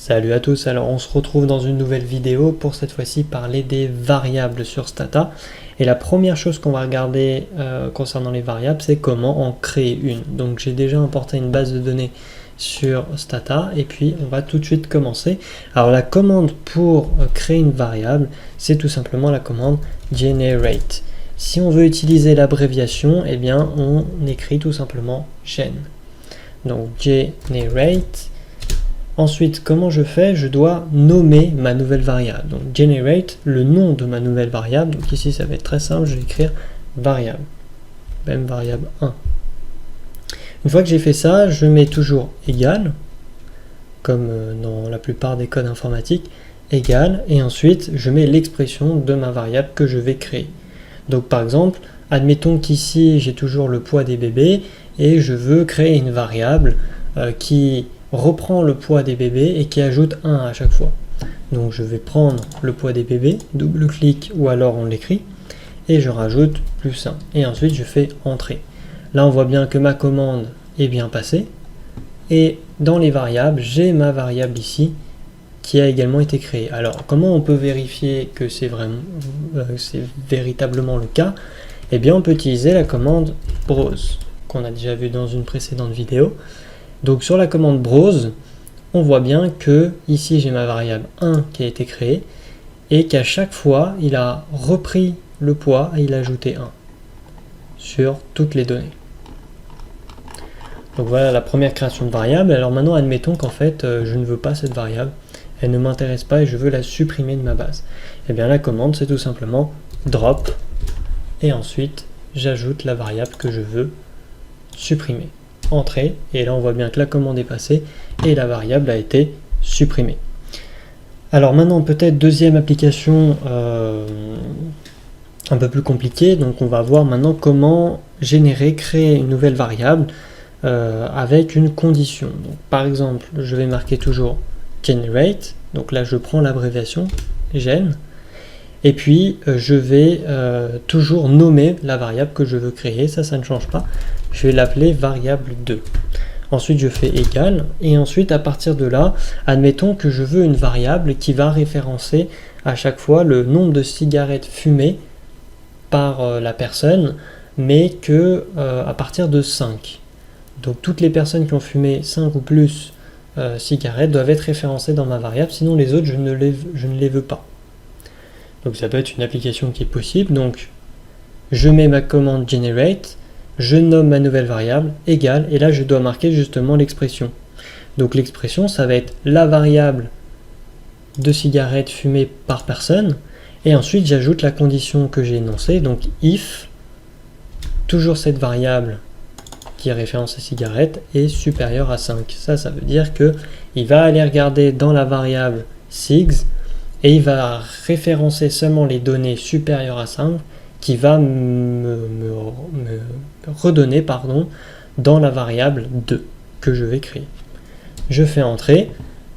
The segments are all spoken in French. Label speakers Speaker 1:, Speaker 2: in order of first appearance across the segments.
Speaker 1: Salut à tous, alors on se retrouve dans une nouvelle vidéo pour cette fois-ci parler des variables sur Stata. Et la première chose qu'on va regarder concernant les variables, c'est comment en créer une. Donc j'ai déjà importé une base de données sur Stata et puis on va tout de suite commencer. Alors la commande pour créer une variable, c'est tout simplement la commande generate. Si on veut utiliser l'abréviation, eh bien on écrit tout simplement gen. Donc generate. Ensuite, comment je fais? Je dois nommer ma nouvelle variable. Donc, generate, le nom de ma nouvelle variable. Donc ici, ça va être très simple. Je vais écrire variable. Même variable 1. Une fois que j'ai fait ça, je mets toujours égal, comme dans la plupart des codes informatiques, égal. Et ensuite, je mets l'expression de ma variable que je vais créer. Donc, par exemple, admettons qu'ici, j'ai toujours le poids des bébés et je veux créer une variable qui reprend le poids des bébés et qui ajoute 1 à chaque fois. Donc je vais prendre le poids des bébés, double-clic ou alors on l'écrit, et je rajoute plus 1. Et ensuite je fais entrer. Là on voit bien que ma commande est bien passée. Et dans les variables, j'ai ma variable ici qui a également été créée. Alors comment on peut vérifier que c'est véritablement le cas? Eh bien on peut utiliser la commande browse, qu'on a déjà vu dans une précédente vidéo. Donc sur la commande browse, on voit bien que ici j'ai ma variable 1 qui a été créée et qu'à chaque fois il a repris le poids et il a ajouté 1 sur toutes les données. Donc voilà la première création de variable. Alors maintenant admettons qu'en fait je ne veux pas cette variable, elle ne m'intéresse pas et je veux la supprimer de ma base. Et bien la commande c'est tout simplement drop et ensuite j'ajoute la variable que je veux supprimer. Entrée, et là on voit bien que la commande est passée et la variable a été supprimée. Alors maintenant peut-être deuxième application un peu plus compliquée, donc on va voir maintenant comment créer une nouvelle variable avec une condition. Donc, par exemple, je vais marquer toujours generate, donc là je prends l'abréviation gen, et puis je vais toujours nommer la variable que je veux créer, ça ne change pas. Je vais l'appeler variable 2. Ensuite, je fais égal. Et ensuite, à partir de là, admettons que je veux une variable qui va référencer à chaque fois le nombre de cigarettes fumées par la personne, mais que à partir de 5. Donc, toutes les personnes qui ont fumé 5 ou plus cigarettes doivent être référencées dans ma variable, sinon les autres, je ne les veux pas. Donc, ça peut être une application qui est possible. Donc, je mets ma commande generate. Je nomme ma nouvelle variable, égale, et là je dois marquer justement l'expression. Donc l'expression, ça va être la variable de cigarettes fumées par personne, et ensuite j'ajoute la condition que j'ai énoncée, donc if, toujours cette variable qui est référence à cigarettes, est supérieure à 5. Ça veut dire que il va aller regarder dans la variable cigs, et il va référencer seulement les données supérieures à 5, qui va me redonner dans la variable 2 que je vais créer. Je fais entrer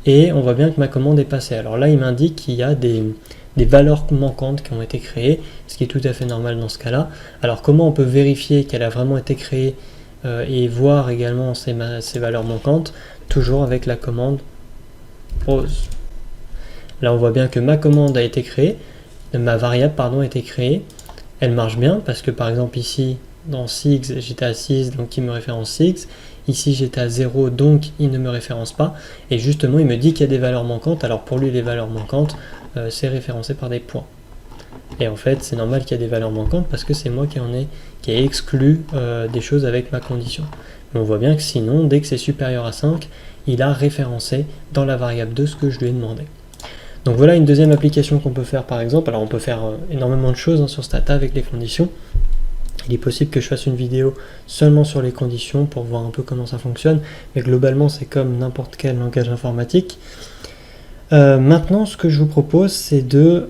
Speaker 1: et on voit bien que ma commande est passée. Alors là, il m'indique qu'il y a des valeurs manquantes qui ont été créées, ce qui est tout à fait normal dans ce cas-là. Alors comment on peut vérifier qu'elle a vraiment été créée et voir également ces valeurs manquantes? Toujours avec la commande browse. Là, on voit bien que ma commande a été créée, ma variable a été créée. Elle marche bien parce que par exemple ici dans SIGS j'étais à 6 donc il me référence SIGS, ici j'étais à 0 donc il ne me référence pas et justement il me dit qu'il y a des valeurs manquantes. Alors pour lui les valeurs manquantes c'est référencé par des points et en fait c'est normal qu'il y ait des valeurs manquantes parce que c'est moi qui ai exclu des choses avec ma condition. Mais on voit bien que sinon dès que c'est supérieur à 5 il a référencé dans la variable 2 ce que je lui ai demandé. Donc voilà une deuxième application qu'on peut faire par exemple. Alors on peut faire énormément de choses sur Stata avec les conditions. Il est possible que je fasse une vidéo seulement sur les conditions pour voir un peu comment ça fonctionne, mais globalement c'est comme n'importe quel langage informatique. Maintenant ce que je vous propose c'est de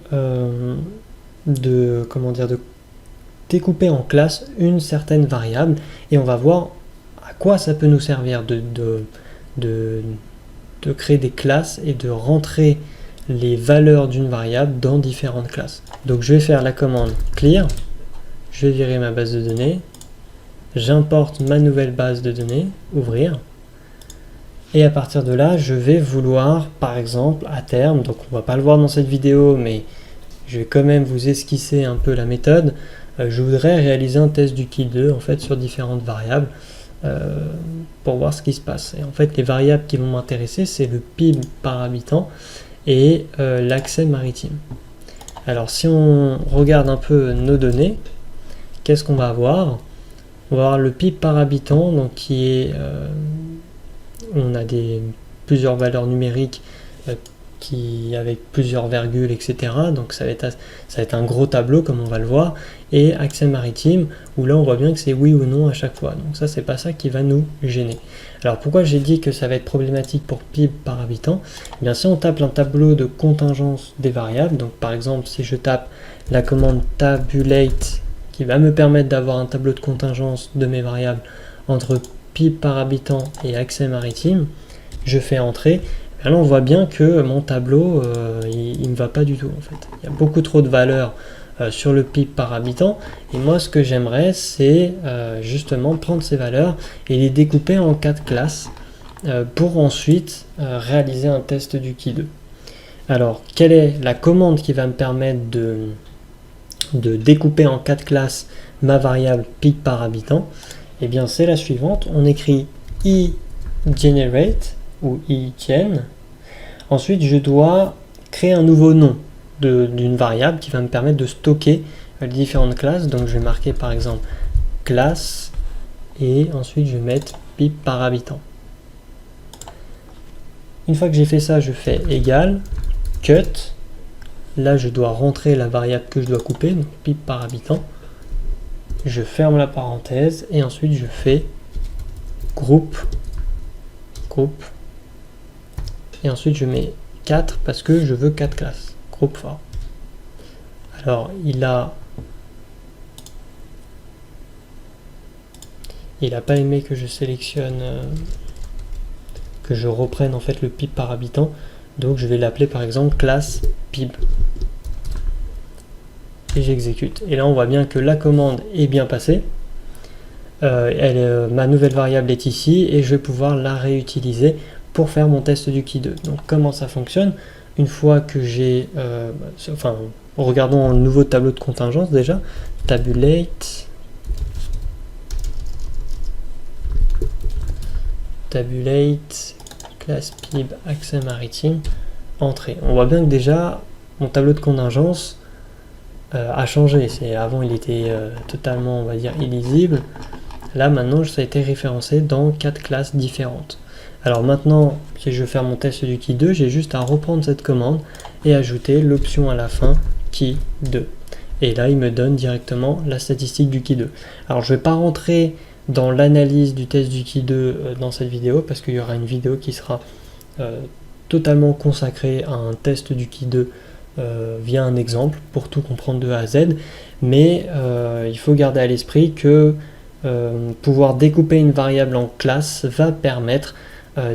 Speaker 1: découper en classe une certaine variable et on va voir à quoi ça peut nous servir de créer des classes et de rentrer les valeurs d'une variable dans différentes classes. Donc je vais faire la commande clear, je vais virer ma base de données, j'importe ma nouvelle base de données, ouvrir, Et à partir de là, je vais vouloir, par exemple, à terme, donc on va pas le voir dans cette vidéo, mais je vais quand même vous esquisser un peu la méthode. Je voudrais réaliser un test du Ki2 en fait sur différentes variables pour voir ce qui se passe. Et en fait, les variables qui vont m'intéresser, c'est le PIB par habitant et l'accès maritime. Alors, si on regarde un peu nos données, qu'est-ce qu'on va avoir? On va avoir le PIB par habitant, donc qui est on a plusieurs valeurs numériques avec plusieurs virgules, etc. Donc ça va être un gros tableau comme on va le voir. Et accès maritime, où là on voit bien que c'est oui ou non à chaque fois. Donc ça, c'est pas ça qui va nous gêner. Alors pourquoi j'ai dit que ça va être problématique pour PIB par habitant? Eh bien, si on tape un tableau de contingence des variables, donc par exemple si je tape la commande tabulate qui va me permettre d'avoir un tableau de contingence de mes variables entre PIB par habitant et accès maritime, je fais entrer. Là, on voit bien que mon tableau, il ne va pas du tout en fait. Il y a beaucoup trop de valeurs sur le PIB par habitant. Et moi, ce que j'aimerais, c'est justement prendre ces valeurs et les découper en 4 classes pour ensuite réaliser un test du Ki2. Alors, quelle est la commande qui va me permettre de découper en 4 classes ma variable PIB par habitant? Eh bien, c'est la suivante. On écrit iGenerate ou iGen. Ensuite, je dois créer un nouveau nom d'une variable qui va me permettre de stocker les différentes classes. Donc, je vais marquer par exemple classe et ensuite je vais mettre PIB par habitant. Une fois que j'ai fait ça, je fais égal cut. Là, je dois rentrer la variable que je dois couper, donc PIB par habitant. Je ferme la parenthèse et ensuite je fais groupe. Et ensuite je mets 4 parce que je veux 4 classes. Groupe for. Alors il a pas aimé que je sélectionne, que je reprenne en fait le PIB par habitant. Donc je vais l'appeler par exemple classe PIB. Et j'exécute. Et là on voit bien que la commande est bien passée. Ma nouvelle variable est ici et je vais pouvoir la réutiliser pour faire mon test du Ki2. Donc comment ça fonctionne? Une fois que j'ai, regardons le nouveau tableau de contingence déjà, tabulate classe PIB accès maritime, entrée. On voit bien que déjà mon tableau de contingence a changé. Avant il était totalement, on va dire, illisible. Là maintenant ça a été référencé dans 4 classes différentes. Alors maintenant, si je veux faire mon test du Ki2, j'ai juste à reprendre cette commande et ajouter l'option à la fin Ki2. Et là il me donne directement la statistique du Ki2. Alors je ne vais pas rentrer dans l'analyse du test du Ki2 dans cette vidéo parce qu'il y aura une vidéo qui sera totalement consacrée à un test du Ki2 via un exemple pour tout comprendre de A à Z. Mais il faut garder à l'esprit que pouvoir découper une variable en classe va permettre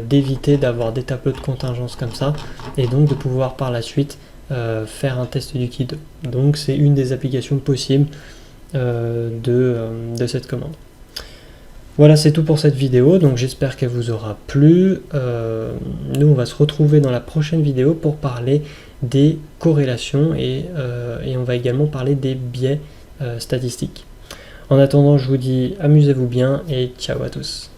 Speaker 1: d'éviter d'avoir des tableaux de contingence comme ça et donc de pouvoir par la suite faire un test du Ki2. Donc c'est une des applications possibles de cette commande. Voilà, c'est tout pour cette vidéo, donc j'espère qu'elle vous aura plu. Nous on va se retrouver dans la prochaine vidéo pour parler des corrélations et on va également parler des biais statistiques. En attendant, je vous dis amusez-vous bien et ciao à tous.